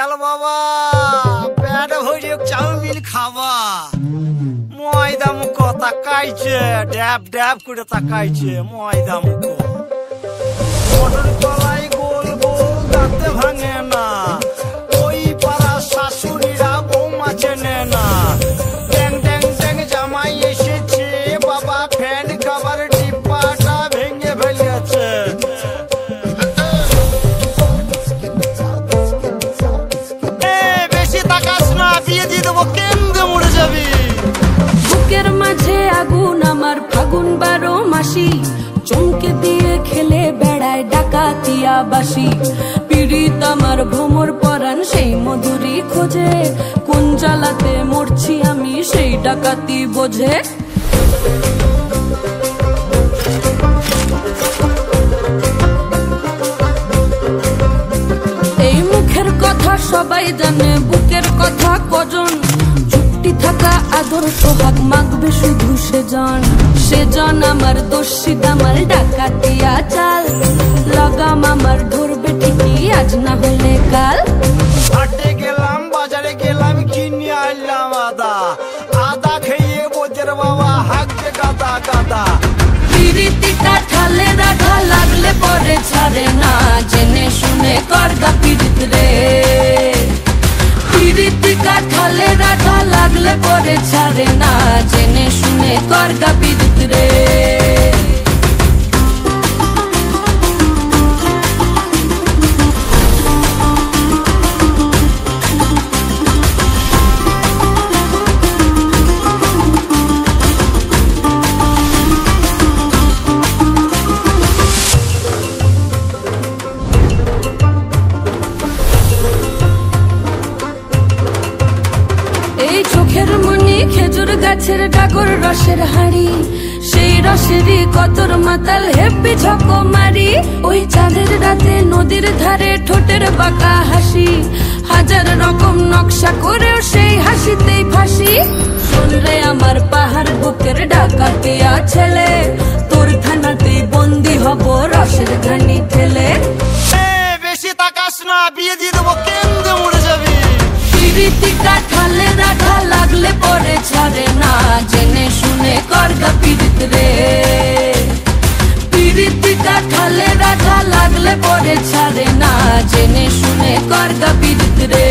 চল বাবা পেট ভরে চাউমিন খাবা ময়দা মুখ তাকাইছে ড্যাব ড্যাব করে তাকাইছে ময়দা মুখ মটর কলাই গোল গোল দাঁতে ভাঙে না ওই পাড়া শাশুড়িরা বৌমা চেনে না ট্যাং ট্যাং ট্যাং জামাই এসেছে বাবা ফ্যান খাবার ডিব্বাটা ভেঙে ফেলেছে বেশি তাকাস না বিয়ে দিয়ে দেবো কেন্দ্রে মরে যাবি বুকের মাঝে আগুন আমার ফাগুন 12 মাসি চমকে দিয়ে খেলে বেড়ায় ডাকাতিয়া বাসি পীড়িত আমার ভ্রমর পরাণ সেই মধুরী খোঁজে কোন জ্বালাতে মরছি আমি সেই ডাকাতি বোঝে এই মুখের কথা সবাই জানে বুকের কথা কজন চুপটি থাকা আদর সোহাগ মাগবে শুধু সেজন আমার দোষী দামাল ডাকাতিয়া চাল লাগাম আমার ধরবে ঠিকই আজ না হলে কাল হাটে গেলাম বাজারে গেলাম কিনে আনলাম আদা আদা খেয়ে বোঝের বাবা হাঁকছে গাদা গাদা পিরিতিটা ঠালে রাখা লাগলে পরে ছাড়ে না জেনে শুনে করগা পিরিত রে পিরিতিটা ঠালে রাখা লাগলে পরে ছাড়ে না জেনে শুনে করগা পিরিত রে চোখের মনি খেজুর গাছের ডাগর রসের হাড়ি সেই রসেরই কতর মাতাল হেব্বি ঝকো মারি ওই চাঁদের রাতে নদীর ধারে ঠোঁটের বাঁকা হাসি হাজার রকম নকশা করেও সেই হাসিতেই ফাঁসি শুনলে আমার পাহাড় বুকের ডাকাতিয়া ছেলে তোর থানাতেই বন্দি হব রসের ঘানি ঠেলে বেশি তাকাস না বিয়ে দিয়ে দেবো কেন্দ্রে মরে যাবি পিরিতিটা ঠালে রাখা লাগলে পরে ছাড়ে না জেনে শুনে করগা পিরিত রে পিরিতিটা ঠালে রাখা লাগলে পরে ছাড়ে না জেনে শুনে করগা পিরিত রে